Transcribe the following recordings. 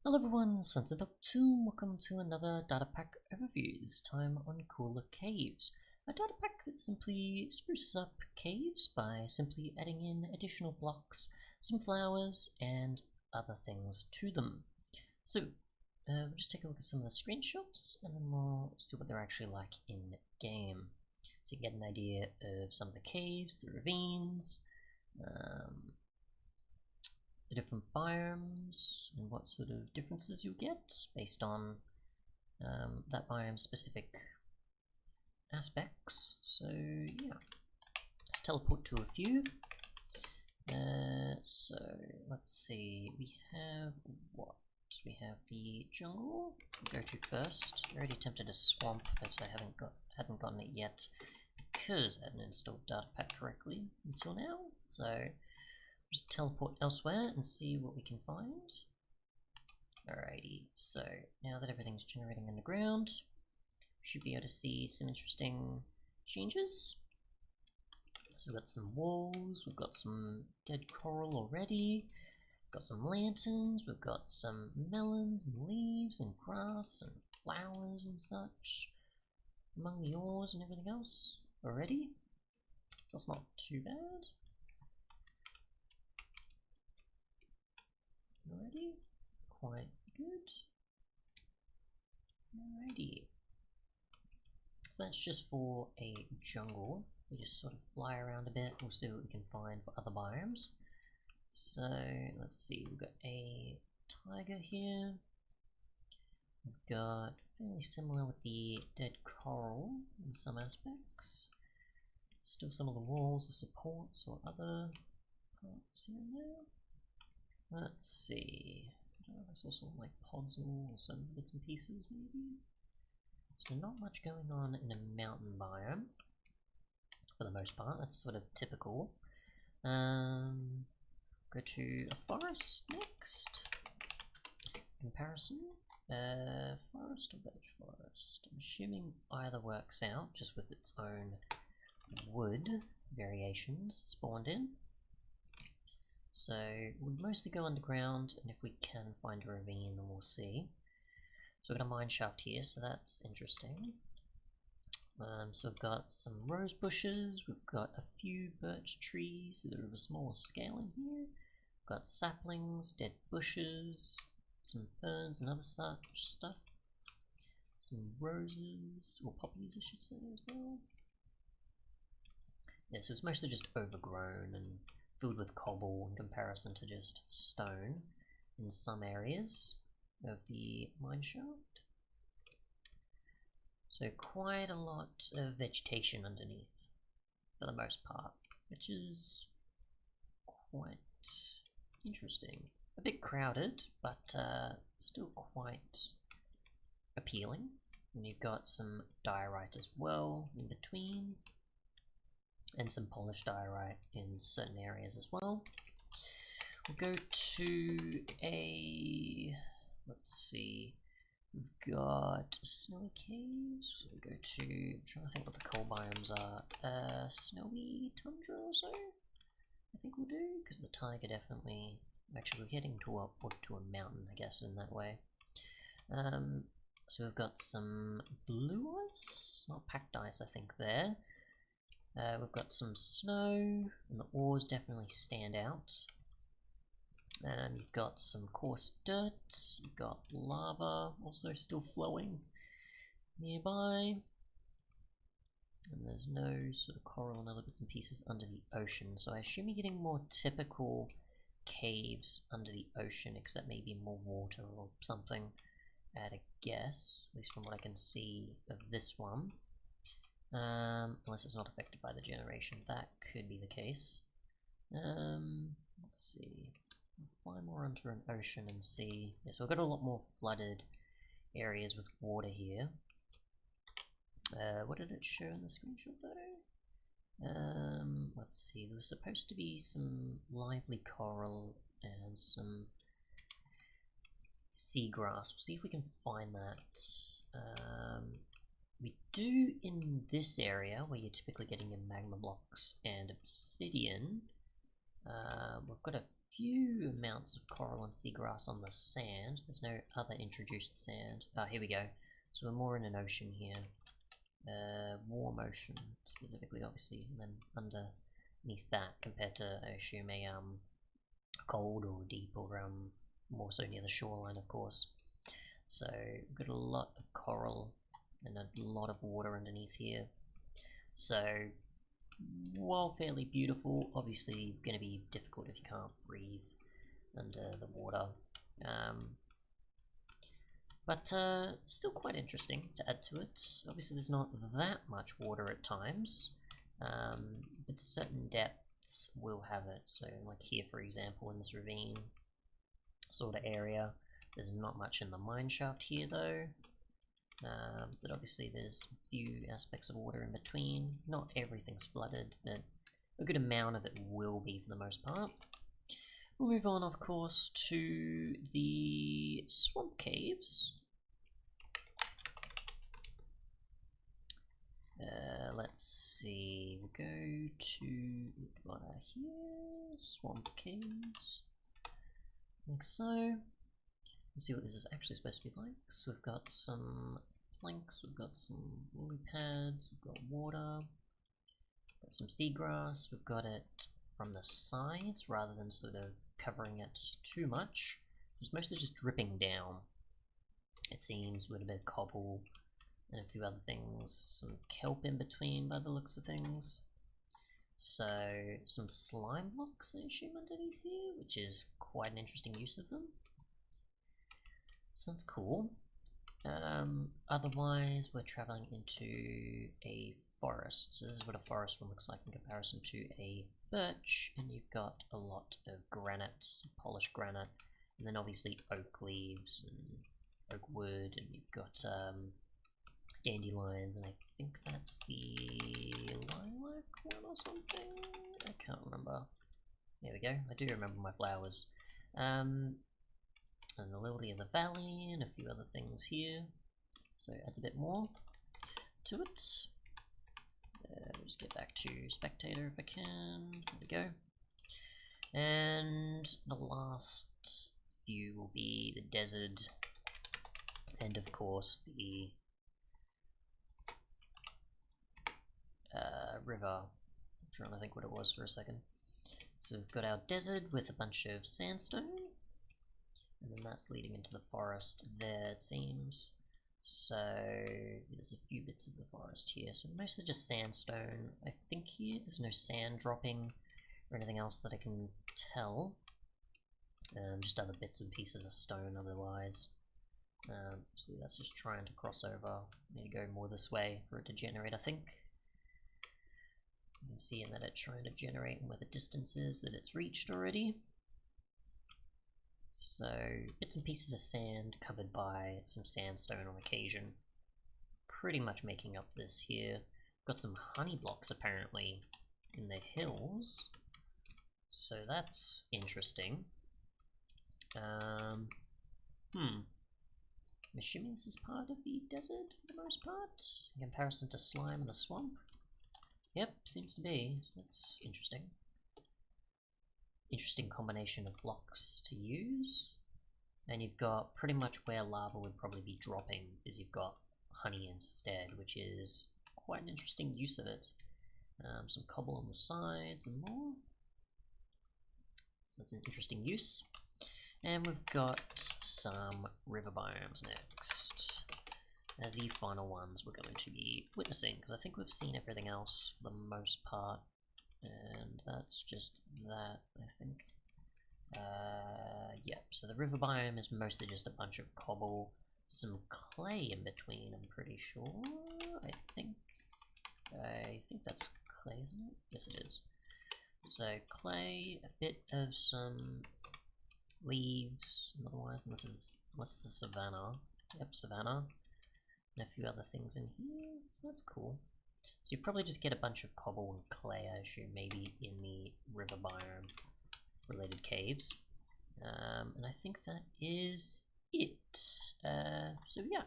Hello everyone, Untitled, welcome to another Datapack overview, this time on Cooler Caves. A Datapack that simply spruces up caves by simply adding in additional blocks, some flowers, and other things to them. So, we'll just take a look at some of the screenshots, and then we'll see what they're actually like in-game. So you can get an idea of some of the caves, the ravines, the different biomes and what sort of differences you'll get based on that biome specific aspects. So yeah, let's teleport to a few. So let's see, we have what? We have the jungle we'll go to first. I already attempted a swamp, but I hadn't gotten it yet because I hadn't installed Datapack correctly until now. So just teleport elsewhere and see what we can find. Alrighty, so now that everything's generating underground, we should be able to see some interesting changes. So we've got some walls, we've got some dead coral already, we've got some lanterns, we've got some melons and leaves and grass and flowers and such among the ores and everything else already. So that's not too bad. Alrighty, quite good. Alrighty. So that's just for a jungle. We just sort of fly around a bit, we'll see what we can find for other biomes. So let's see, we've got a tiger here. We've got fairly similar with the dead coral in some aspects. Still some of the walls, the supports or other parts here and there. Let's see, I saw some like pods or some bits and pieces maybe. So not much going on in a mountain biome, for the most part, that's sort of typical. Go to a forest next. Comparison, forest or veg forest. I'm assuming either works out, just with its own wood variations spawned in. So we'll mostly go underground, and if we can find a ravine, then we'll see. So we've got a mine shaft here, so that's interesting. So we've got some rose bushes, we've got a few birch trees that are of a smaller scale in here. We've got saplings, dead bushes, some ferns and other such stuff. Some roses, or poppies I should say as well. Yeah, so it's mostly just overgrown and filled with cobble in comparison to just stone in some areas of the mine shaft. So quite a lot of vegetation underneath for the most part, which is quite interesting. A bit crowded, but still quite appealing. And you've got some diorite as well in between, and some polished diorite in certain areas as well. We'll go to a, let's see, we've got snowy caves. We'll go to, I'm trying to think what the coal biomes are. Snowy tundra or so, I think we'll do, because the taiga definitely, actually we're heading to a mountain, I guess, in that way. So we've got some blue ice, not packed ice I think there. We've got some snow, and the ores definitely stand out. And you've got some coarse dirt, you've got lava also still flowing nearby. And there's no sort of coral and other bits and pieces under the ocean, so I assume you're getting more typical caves under the ocean, except maybe more water or something, at a guess, at least from what I can see of this one. Unless it's not affected by the generation, that could be the case. Let's see, we'll fly more under an ocean and see. Yeah, so we've got a lot more flooded areas with water here. What did it show in the screenshot though? Let's see, there was supposed to be some lively coral and some seagrass. We'll see if we can find that. We do in this area, where you're typically getting your magma blocks and obsidian. We've got a few amounts of coral and seagrass on the sand. There's no other introduced sand. Ah, here we go. So we're more in an ocean here. Warm ocean, specifically, obviously, and then underneath that, compared to, I assume, a cold or deep or more so near the shoreline, of course. So we've got a lot of coral and a lot of water underneath here. So while fairly beautiful, obviously going to be difficult if you can't breathe under the water. But still quite interesting to add to it. Obviously there's not that much water at times, but certain depths will have it. So like here, for example, in this ravine sort of area, there's not much in the mine shaft here though. But obviously there's a few aspects of water in between. Not everything's flooded, but a good amount of it will be for the most part. We'll move on, of course, to the swamp caves. Let's see, we'll go to here, swamp caves, like so. Let's see what this is actually supposed to be like. So we've got some planks, we've got some lily pads, we've got water, got some seagrass, we've got it from the sides rather than sort of covering it too much. It's mostly just dripping down, it seems, with a bit of cobble and a few other things. Some kelp in between by the looks of things. So some slime blocks, I assume, underneath here, which is quite an interesting use of them. So that's cool. Otherwise, we're traveling into a forest. So this is what a forest one looks like in comparison to a birch, and you've got a lot of granite, polished granite, and then obviously oak leaves and oak wood, and you've got dandelions, and I think that's the lilac one or something? I can't remember. There we go, I do remember my flowers. And the lily of the valley, and a few other things here. So it adds a bit more to it. We'll just get back to spectator if I can. There we go. And the last few will be the desert, and of course the river. I'm trying to think what it was for a second. So we've got our desert with a bunch of sandstone, and then that's leading into the forest there, it seems. So there's a few bits of the forest here, so mostly just sandstone. I think here there's no sand dropping or anything else that I can tell. Just other bits and pieces of stone otherwise. So that's just trying to cross over. Need to go more this way for it to generate, I think. You can see in that it's trying to generate and where the distance is that it's reached already. So bits and pieces of sand covered by some sandstone on occasion. Pretty much making up this here. Got some honey blocks apparently in the hills. So that's interesting. I'm assuming this is part of the desert for the most part, in comparison to slime in the swamp. Yep, seems to be. So that's interesting. Interesting combination of blocks to use. And you've got pretty much where lava would probably be dropping, is you've got honey instead, which is quite an interesting use of it. Some cobble on the sides and more. So that's an interesting use. And we've got some river biomes next, as the final ones we're going to be witnessing, because I think we've seen everything else for the most part, and that's just that, I think. Yep, so the river biome is mostly just a bunch of cobble, some clay in between, I'm pretty sure. I think that's clay, isn't it? Yes, it is. So clay, a bit of some leaves, otherwise, unless it's a savanna. Yep, savanna. And a few other things in here, so that's cool. So you probably just get a bunch of cobble and clay, I assume, maybe in the river biome related caves. And I think that is it. So yeah.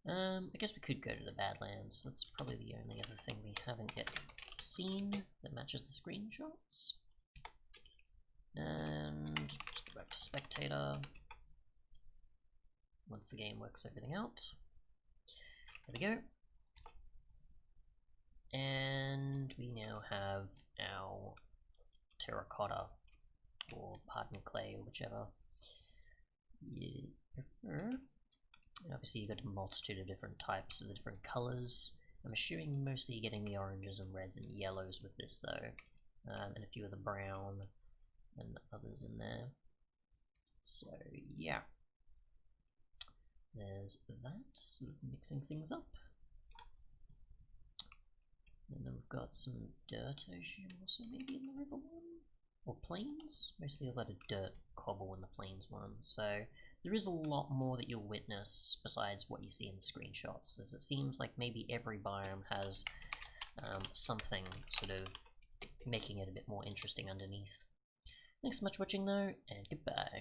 I guess we could go to the Badlands. That's probably the only other thing we haven't yet seen that matches the screenshots. And just go back to spectator. Once the game works everything out. There we go. And we now have our terracotta, or hardened clay, or whichever you prefer. And obviously you've got a multitude of different types of the different colours. I'm assuming mostly you're getting the oranges and reds and yellows with this though, and a few of the brown and others in there. So yeah, there's that, sort of mixing things up. And then we've got some dirt, I assume, also maybe in the river one? Or plains? Mostly a lot of dirt, cobble in the plains one. So there is a lot more that you'll witness besides what you see in the screenshots, as it seems like maybe every biome has something sort of making it a bit more interesting underneath. Thanks so much for watching though, and goodbye.